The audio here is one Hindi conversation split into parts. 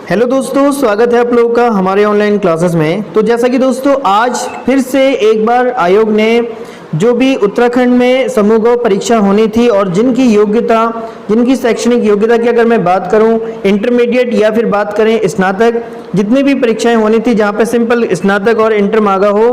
हेलो दोस्तों, स्वागत है आप लोगों का हमारे ऑनलाइन क्लासेस में। तो जैसा कि दोस्तों आज फिर से एक बार आयोग ने जो भी उत्तराखंड में समूह परीक्षा होनी थी और जिनकी शैक्षणिक योग्यता की अगर मैं बात करूं इंटरमीडिएट या फिर बात करें स्नातक, जितनी भी परीक्षाएं होनी थी जहां पे सिंपल स्नातक और इंटर मांगा हो,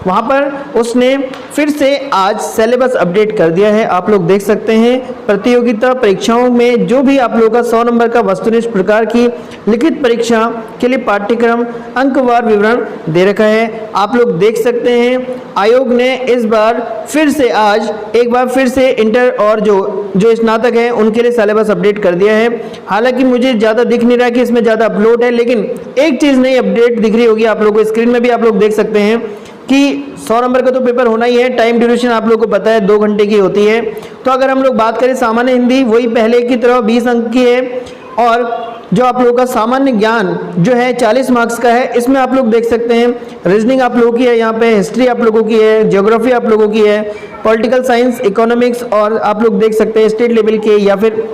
वहां पर उसने फिर से आज सिलेबस अपडेट कर दिया है। आप लोग देख सकते हैं प्रतियोगिता परीक्षाओं में जो भी आप लोगों का 100 नंबर का वस्तुनिष्ठ प्रकार की लिखित परीक्षा के लिए पाठ्यक्रम अंकवार विवरण दे रखा है। आप लोग देख सकते हैं आयोग ने इस बार फिर से आज एक बार फिर से इंटर और जो स्नातक है उनके लिए सिलेबस अपडेट कर दिया है। हालांकि मुझे ज़्यादा दिख नहीं रहा कि इसमें ज़्यादा अपलोड है, लेकिन एक चीज़ नई अपडेट दिख रही होगी आप लोगों को। स्क्रीन में भी आप लोग देख सकते हैं कि 100 नंबर का तो पेपर होना ही है। टाइम ड्यूरेशन आप लोगों को पता है 2 घंटे की होती है। तो अगर हम लोग बात करें सामान्य हिंदी, वही पहले की तरह 20 अंक की है, और जो आप लोगों का सामान्य ज्ञान जो है 40 मार्क्स का है। इसमें आप लोग देख सकते हैं रीजनिंग आप लोगों की है, यहाँ पे हिस्ट्री आप लोगों की है, ज्योग्राफी आप लोगों की है, पॉलिटिकल साइंस, इकोनॉमिक्स, और आप लोग देख सकते हैं स्टेट लेवल के या फिर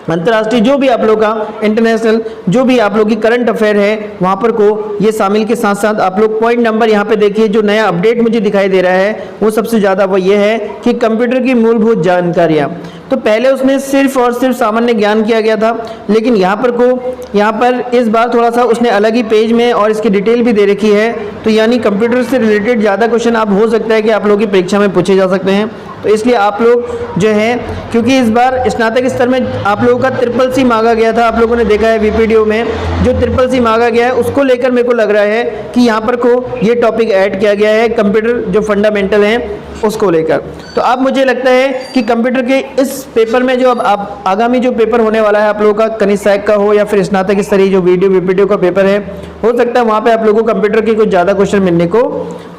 अंतर्राष्ट्रीय जो भी आप लोग का इंटरनेशनल जो भी आप लोग की करंट अफेयर है वहाँ पर को ये शामिल के साथ साथ आप लोग पॉइंट नंबर यहाँ पे देखिए। जो नया अपडेट मुझे दिखाई दे रहा है वो सबसे ज़्यादा वो ये है कि कंप्यूटर की मूलभूत जानकारियाँ। तो पहले उसमें सिर्फ और सिर्फ सामान्य ज्ञान किया गया था, लेकिन यहाँ पर इस बार थोड़ा सा उसने अलग ही पेज में और इसकी डिटेल भी दे रखी है। तो यानी कंप्यूटर से रिलेटेड ज़्यादा क्वेश्चन आप हो सकता है कि आप लोगों की परीक्षा में पूछे जा सकते हैं। तो इसलिए आप लोग जो है, क्योंकि इस बार स्नातक स्तर में आप लोगों का CCC मांगा गया था, आप लोगों ने देखा है वीपीडीओ में जो CCC मांगा गया है उसको लेकर मेरे को लग रहा है कि यहाँ पर को ये टॉपिक ऐड किया गया है कंप्यूटर जो फंडामेंटल हैं उसको लेकर। तो अब मुझे लगता है कि कंप्यूटर के इस पेपर में जो अब आप आगामी जो पेपर होने वाला है आप लोगों का कनिष्ठ सहायक का हो या फिर स्नातक स्तरीय जो वीपीडीओ का पेपर है, हो सकता है वहाँ पे आप लोगों को कंप्यूटर के कुछ ज़्यादा क्वेश्चन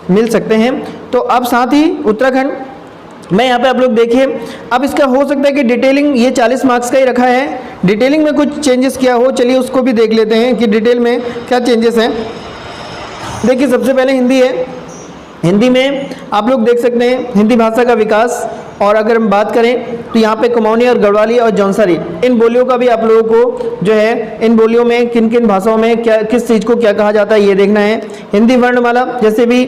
मिल सकते हैं। तो अब साथ ही उत्तराखंड मैं यहाँ पे आप लोग देखिए, अब इसका हो सकता है कि डिटेलिंग ये 40 मार्क्स का ही रखा है, डिटेलिंग में कुछ चेंजेस किया हो। चलिए उसको भी देख लेते हैं कि डिटेल में क्या चेंजेस हैं। देखिए सबसे पहले हिंदी है। हिंदी में आप लोग देख सकते हैं हिंदी भाषा का विकास, और अगर हम बात करें तो यहाँ पे कुमाऊनी और गढ़वाली और जौनसारी इन बोलियों का भी आप लोगों को जो है इन बोलियों में किन किन भाषाओं में क्या किस चीज़ को क्या कहा जाता है ये देखना है। हिंदी वर्णमाला जैसे भी,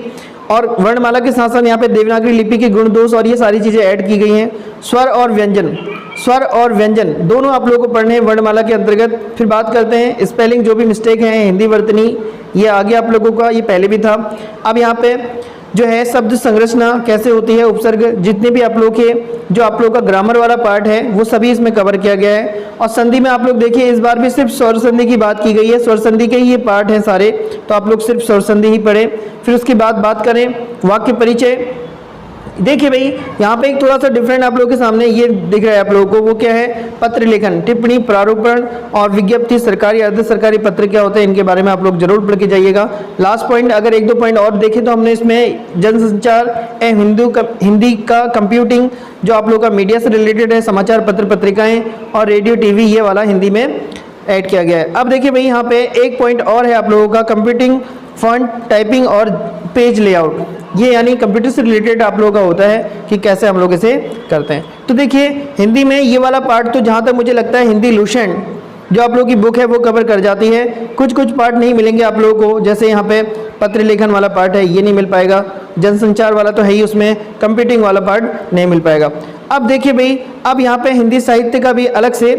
और वर्णमाला के साथ साथ यहाँ पे देवनागरी लिपि के गुण दोष और ये सारी चीज़ें ऐड की गई हैं। स्वर और व्यंजन दोनों आप लोगों को पढ़ने हैं वर्णमाला के अंतर्गत। फिर बात करते हैं स्पेलिंग, जो भी मिस्टेक है हिंदी वर्तनी ये आगे आप लोगों का ये पहले भी था। अब यहाँ पे जो है शब्द संरचना कैसे होती है, उपसर्ग, जितने भी आप लोग के जो आप लोग का ग्रामर वाला पार्ट है वो सभी इसमें कवर किया गया है। और संधि में आप लोग देखिए इस बार भी सिर्फ स्वर संधि की बात की गई है, स्वर संधि के ही ये पार्ट है सारे, तो आप लोग सिर्फ स्वर संधि ही पढ़े। फिर उसके बाद बात करें वाक्य परिचय। देखिए भाई यहाँ पे एक थोड़ा सा डिफरेंट आप लोगों के सामने ये दिख रहा है आप लोगों को, वो क्या है, पत्र लेखन, टिप्पणी, प्रारूपण और विज्ञप्ति, सरकारी अर्ध सरकारी पत्र क्या होते हैं इनके बारे में आप लोग जरूर पढ़ के जाइएगा। लास्ट पॉइंट अगर 1-2 पॉइंट और देखें तो हमने इसमें जनसंचार हिंदी का कंप्यूटिंग जो आप लोगों का मीडिया से रिलेटेड है, समाचार पत्र पत्रिकाएं और रेडियो टीवी ये वाला हिंदी में ऐड किया गया है। अब देखिए भाई यहाँ पे एक पॉइंट और है आप लोगों का कंप्यूटिंग, फॉन्ट, टाइपिंग और पेज लेआउट। ये यानी कंप्यूटर से रिलेटेड आप लोगों का होता है कि कैसे हम लोग इसे करते हैं। तो देखिए हिंदी में ये वाला पार्ट तो जहाँ तक मुझे लगता है हिंदी लुसेंट जो आप लोगों की बुक है वो कवर कर जाती है। कुछ पार्ट नहीं मिलेंगे आप लोगों को, जैसे यहाँ पे पत्र लेखन वाला पार्ट है ये नहीं मिल पाएगा, जनसंचार वाला तो है ही, उसमें कंप्यूटिंग वाला पार्ट नहीं मिल पाएगा। अब देखिए भाई अब यहाँ पे हिंदी साहित्य का भी अलग से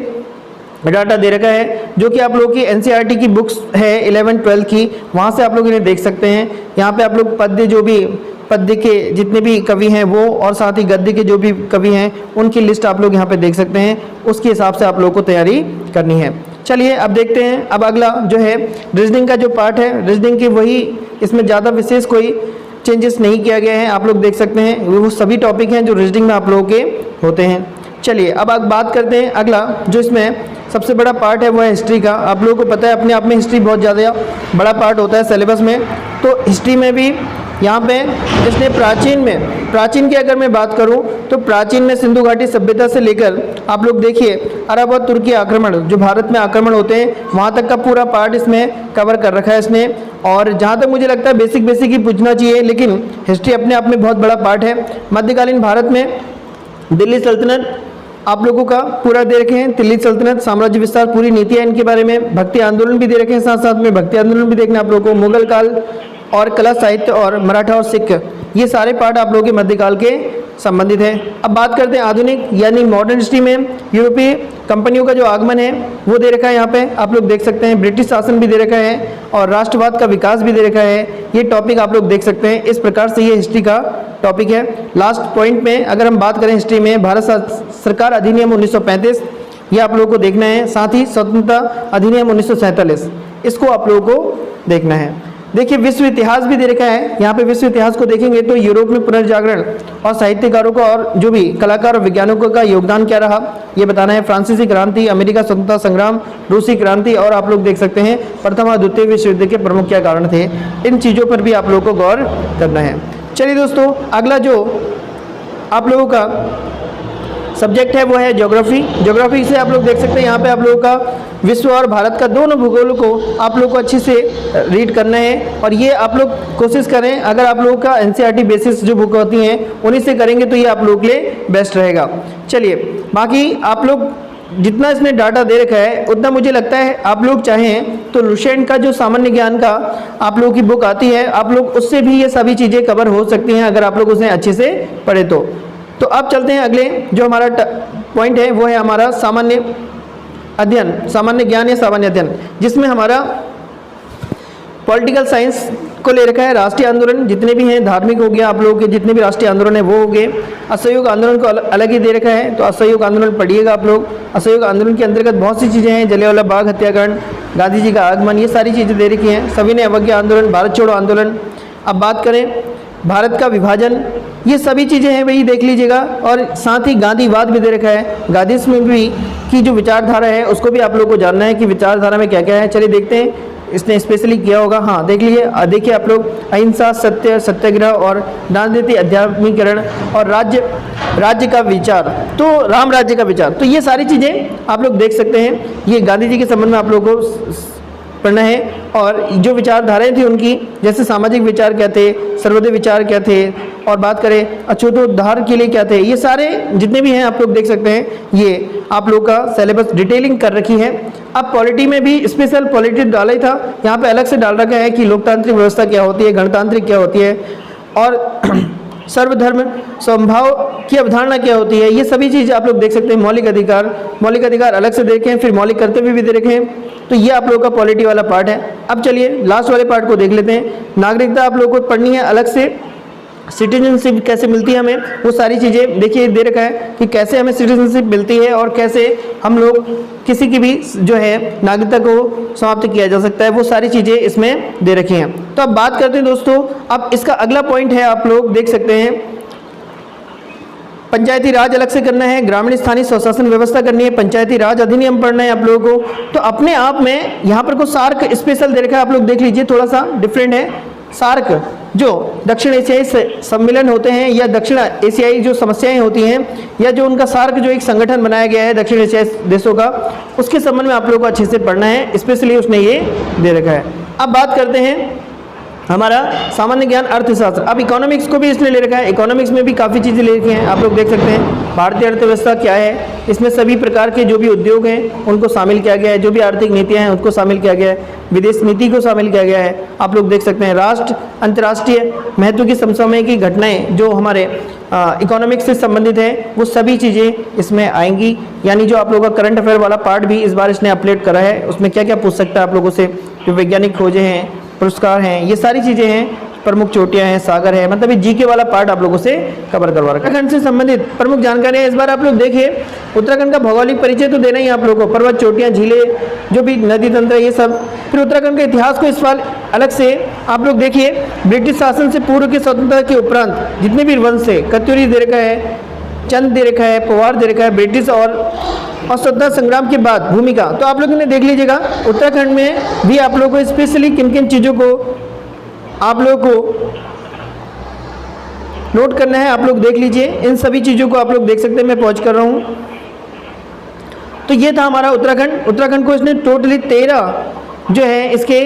डाटा दे रखा है जो कि आप लोगों की NCERT की बुक्स है 11-12 की, वहाँ से आप लोग इन्हें देख सकते हैं। यहाँ पे आप लोग पद्य के जितने भी कवि हैं वो, और साथ ही गद्य के जो भी कवि हैं उनकी लिस्ट आप लोग यहाँ पे देख सकते हैं। उसके हिसाब से आप लोग को तैयारी करनी है। चलिए अब देखते हैं। अब अगला जो है रीजनिंग का जो पार्ट है, रीजनिंग की वही, इसमें ज़्यादा विशेष कोई चेंजेस नहीं किया गया है। आप लोग देख सकते हैं वो सभी टॉपिक हैं जो रीजनिंग में आप लोगों के होते हैं। चलिए अब बात करते हैं अगला जो इसमें सबसे बड़ा पार्ट है वो है हिस्ट्री का। आप लोगों को पता है अपने आप में हिस्ट्री बहुत ज़्यादा बड़ा पार्ट होता है सिलेबस में। तो हिस्ट्री में भी यहाँ पे इसने प्राचीन की अगर मैं बात करूँ तो प्राचीन में सिंधु घाटी सभ्यता से लेकर आप लोग देखिए अरब और तुर्की आक्रमण जो भारत में आक्रमण होते हैं वहाँ तक का पूरा पार्ट इसमें कवर कर रखा है इसने। और जहाँ तक मुझे लगता है बेसिक ही पूछना चाहिए, लेकिन हिस्ट्री अपने आप में बहुत बड़ा पार्ट है। मध्यकालीन भारत में दिल्ली सल्तनत आप लोगों का पूरा दे रखे हैं। दिल्ली सल्तनत, साम्राज्य विस्तार, पूरी नीतियां इनके बारे में, भक्ति आंदोलन भी दे रखे हैं, साथ साथ में भक्ति आंदोलन भी देखना आप लोगों को, मुगल काल और कला साहित्य और मराठा और सिख, ये सारे पार्ट आप लोगों के मध्यकाल के संबंधित है। अब बात करते हैं आधुनिक यानी मॉडर्न हिस्ट्री में यूरोपीय कंपनियों का जो आगमन है वो दे रखा है। यहाँ पे आप लोग देख सकते हैं ब्रिटिश शासन भी दे रखा है और राष्ट्रवाद का विकास भी दे रखा है। ये टॉपिक आप लोग देख सकते हैं। इस प्रकार से ये हिस्ट्री का टॉपिक है। लास्ट पॉइंट में अगर हम बात करें हिस्ट्री में, भारत सरकार अधिनियम 1935 ये आप लोगों को देखना है। साथ ही स्वतंत्रता अधिनियम 1947 इसको आप लोगों को देखना है। देखिए विश्व इतिहास भी दे रखा है। यहाँ पे विश्व इतिहास को देखेंगे तो यूरोप में पुनर्जागरण और साहित्यकारों का और जो भी कलाकार और वैज्ञानिकों का योगदान क्या रहा ये बताना है। फ्रांसीसी क्रांति, अमेरिका स्वतंत्रता संग्राम, रूसी क्रांति और आप लोग देख सकते हैं प्रथम और द्वितीय विश्व युद्ध के प्रमुख क्या कारण थे। इन चीज़ों पर भी आप लोगों को गौर करना है। चलिए दोस्तों, अगला जो आप लोगों का सब्जेक्ट है वो है ज्योग्राफी। ज्योग्राफी से आप लोग देख सकते हैं यहाँ पे आप लोगों का विश्व और भारत का दोनों भूगोल को आप लोग को अच्छे से रीड करना है। और ये आप लोग कोशिश करें, अगर आप लोगों का एनसीईआरटी बेसिस जो बुक होती हैं उन्हीं से करेंगे तो ये आप लोगों के लिए बेस्ट रहेगा। चलिए, बाकी आप लोग जितना इसने डाटा दे रखा है उतना मुझे लगता है आप लोग चाहें तो लुसेंट का जो सामान्य ज्ञान का आप लोगों की बुक आती है, आप लोग उससे भी ये सभी चीज़ें कवर हो सकती हैं अगर आप लोग उसे अच्छे से पढ़े तो अब चलते हैं अगले जो हमारा पॉइंट है वो है हमारा सामान्य अध्ययन, सामान्य ज्ञान या सामान्य अध्ययन, जिसमें हमारा पॉलिटिकल साइंस को ले रखा है। राष्ट्रीय आंदोलन जितने भी हैं, धार्मिक हो गया, आप लोगों के जितने भी राष्ट्रीय आंदोलन है वो हो गए। असहयोग आंदोलन को अलग ही दे रखा है, तो असहयोग आंदोलन पढ़िएगा आप लोग। असहयोग आंदोलन के अंतर्गत बहुत सी चीज़ें हैं, जलियांवाला बाग हत्याकांड, गांधी जी का आगमन, ये सारी चीज़ें दे रखी हैं। सविनय अवज्ञा आंदोलन, भारत छोड़ो आंदोलन। अब बात करें भारत का विभाजन, ये सभी चीज़ें हैं वही देख लीजिएगा। और साथ ही गांधीवाद भी दे रखा है, गांधीइज्म भी की जो विचारधारा है उसको भी आप लोगों को जानना है कि विचारधारा में क्या क्या है। चलिए देखते हैं इसने स्पेशली किया होगा। हाँ देख लीजिए, देखिए आप लोग अहिंसा, सत्य, सत्याग्रह और राजनीति, अध्यात्मीकरण और राज्य का विचार, तो राम राज्य का विचार, तो ये सारी चीज़ें आप लोग देख सकते हैं। ये गांधी जी के संबंध में आप लोगों को पढ़ना है। और जो विचारधाराएं थी उनकी, जैसे सामाजिक विचार क्या थे, सर्वोदय विचार क्या थे, और बात करें अछूतोद्धार के लिए क्या थे, ये सारे जितने भी हैं आप लोग देख सकते हैं। ये आप लोग का सिलेबस डिटेलिंग कर रखी है। अब पॉलिटी में भी स्पेशल पॉलिटी डाला ही था, यहाँ पे अलग से डाल रखा है कि लोकतांत्रिक व्यवस्था क्या होती है, गणतांत्रिक क्या होती है और सर्वधर्म समभाव की अवधारणा क्या होती है। ये सभी चीज़ आप लोग देख सकते हैं। मौलिक अधिकार अलग से देखें, फिर मौलिक कर्तव्य भी दे रखे हैं। तो ये आप लोगों का पॉलिटी वाला पार्ट है। अब चलिए लास्ट वाले पार्ट को देख लेते हैं। नागरिकता आप लोगों को पढ़नी है अलग से, सिटीजनशिप कैसे मिलती है हमें, वो सारी चीज़ें देखिए दे रखा है कि कैसे हमें सिटीजनशिप मिलती है और कैसे हम लोग किसी की भी जो है नागरिकता को समाप्त किया जा सकता है, वो सारी चीज़ें इसमें दे रखी हैं। तो अब बात करते हैं दोस्तों, अब इसका अगला पॉइंट है, आप लोग देख सकते हैं पंचायती राज अलग से करना है, ग्रामीण स्थानीय स्वशासन व्यवस्था करनी है, पंचायती राज अधिनियम पढ़ना है आप लोगों को। तो अपने आप में यहाँ पर को सार्क स्पेशल दे रखा है, आप लोग देख लीजिए, थोड़ा सा डिफरेंट है। सार्क जो दक्षिण एशियाई सम्मेलन होते हैं या दक्षिण एशियाई जो समस्याएं होती हैं, या जो उनका सार्क जो एक संगठन बनाया गया है दक्षिण एशियाई देशों का, उसके संबंध में आप लोगों को अच्छे से पढ़ना है, स्पेशली उसने ये दे रखा है। अब बात करते हैं हमारा सामान्य ज्ञान अर्थशास्त्र। अब इकोनॉमिक्स को भी इसने ले रखा है, इकोनॉमिक्स में भी काफ़ी चीज़ें ले रखी हैं, आप लोग देख सकते हैं। भारतीय अर्थव्यवस्था क्या है, इसमें सभी प्रकार के जो भी उद्योग हैं उनको शामिल किया गया है, जो भी आर्थिक नीतियां हैं उसको शामिल किया गया है, विदेश नीति को शामिल किया गया है, आप लोग देख सकते हैं। राष्ट्र अंतर्राष्ट्रीय महत्व की समसामयिक घटनाएं जो हमारे इकोनॉमिक्स से संबंधित है, वो सभी चीज़ें इसमें आएंगी। यानी जो आप लोगों का करंट अफेयर वाला पार्ट भी इस बार इसने अपलोड करा है, उसमें क्या क्या पूछ सकता है आप लोगों से, जो वैज्ञानिक खोजें हैं, पुरस्कार हैं, ये सारी चीज़ें हैं, प्रमुख चोटियां हैं, सागर है, मतलब ये जीके वाला पार्ट आप लोगों से कवर करवा रखा है। उत्तराखंड से संबंधित प्रमुख जानकारियां इस बार आप लोग देखिए। उत्तराखंड का भौगोलिक परिचय तो देना ही आप लोगों को, पर्वत, चोटियां, झीलें, जो भी नदी तंत्र है, ये सब। फिर उत्तराखंड के इतिहास को इस बार अलग से आप लोग देखिए। ब्रिटिश शासन से पूर्व की स्वतंत्रता के उपरांत जितने भी वंश है, कत्यूरी दे रखा है, चंद दे रखा है, पवार दे रखा है, ब्रिटिश और स्वतंत्रता संग्राम के बाद भूमिका, तो आप लोगों ने देख लीजिएगा। उत्तराखंड में भी आप लोगों को स्पेशली किन किन चीज़ों को आप लोगों को नोट करना है, आप लोग देख लीजिए। इन सभी चीज़ों को आप लोग देख सकते हैं, मैं पहुंच कर रहा हूं। तो ये था हमारा उत्तराखंड। उत्तराखंड को इसने टोटली 13 जो है इसके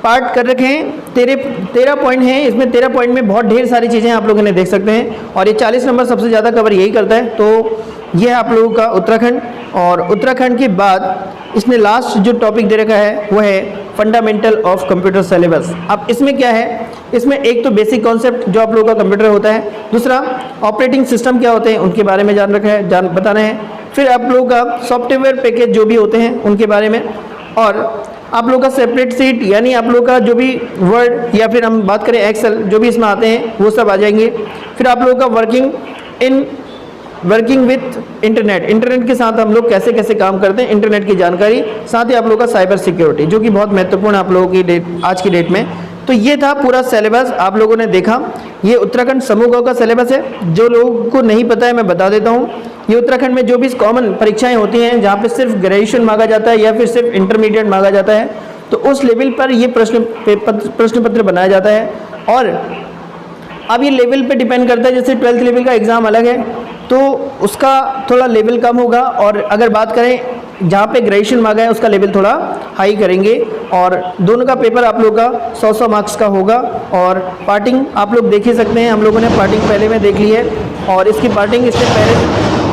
पार्ट कर रखे हैं। 13 पॉइंट हैं, इसमें 13 पॉइंट में बहुत ढेर सारी चीज़ें आप लोगों ने देख सकते हैं और ये 40 नंबर सबसे ज़्यादा कवर यही करता है। तो ये है आप लोगों का उत्तराखंड, और उत्तराखंड के बाद इसने लास्ट जो टॉपिक दे रखा है वो है फंडामेंटल ऑफ कंप्यूटर सिलेबस। अब इसमें क्या है, इसमें एक तो बेसिक कॉन्सेप्ट जो आप लोगों का कंप्यूटर होता है, दूसरा ऑपरेटिंग सिस्टम क्या होते हैं उनके बारे में जान रखा है, बताना है, फिर आप लोगों का सॉफ्टवेयर पैकेज जो भी होते हैं उनके बारे में, और आप लोगों का सेपरेट सीट यानी आप लोगों का जो भी वर्ड या फिर हम बात करें एक्सेल जो भी इसमें आते हैं वो सब आ जाएंगे। फिर आप लोगों का वर्किंग विथ इंटरनेट के साथ हम लोग कैसे कैसे काम करते हैं, इंटरनेट की जानकारी, साथ ही आप लोगों का साइबर सिक्योरिटी जो कि बहुत महत्वपूर्ण आप लोगों की आज की डेट में। तो ये था पूरा सिलेबस आप लोगों ने देखा। ये उत्तराखंड समूह गाँव का सिलेबस है। जो लोगों को नहीं पता है मैं बता देता हूँ, ये उत्तराखंड में जो भी कॉमन परीक्षाएं होती हैं जहाँ पे सिर्फ ग्रेजुएशन मांगा जाता है या फिर सिर्फ इंटरमीडिएट मांगा जाता है, तो उस लेवल पर ये प्रश्न पत्र बनाया जाता है। और अब ये लेवल पे डिपेंड करता है, जैसे 12th लेवल का एग्ज़ाम अलग है तो उसका थोड़ा लेवल कम होगा, और अगर बात करें जहाँ पे ग्रेजुएशन मांगा है उसका लेवल थोड़ा हाई करेंगे। और दोनों का पेपर आप लोग का 100 मार्क्स का होगा। और पार्टिंग आप लोग देख ही सकते हैं, हम लोगों ने पार्टिंग पहले में देख ली है और इसकी पार्टिंग इसने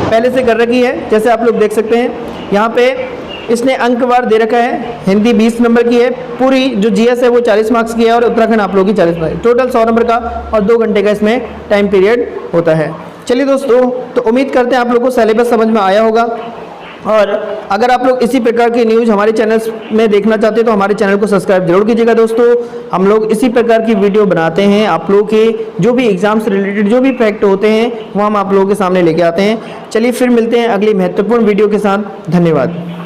पहले से कर रखी है। जैसे आप लोग देख सकते हैं यहाँ पे इसने अंकवार दे रखा है। हिंदी 20 नंबर की है, पूरी जो जीएस है वो 40 मार्क्स की है, और उत्तराखंड आप लोगों की 40 मार्क्स, टोटल 100 नंबर का, और 2 घंटे का इसमें टाइम पीरियड होता है। चलिए दोस्तों, तो उम्मीद करते हैं आप लोगों को सिलेबस समझ में आया होगा। और अगर आप लोग इसी प्रकार की न्यूज़ हमारे चैनल में देखना चाहते हैं तो हमारे चैनल को सब्सक्राइब जरूर कीजिएगा दोस्तों। हम लोग इसी प्रकार की वीडियो बनाते हैं, आप लोगों के जो भी एग्जाम से रिलेटेड जो भी फैक्ट होते हैं वो हम आप लोगों के सामने लेके आते हैं। चलिए फिर मिलते हैं अगली महत्वपूर्ण वीडियो के साथ। धन्यवाद।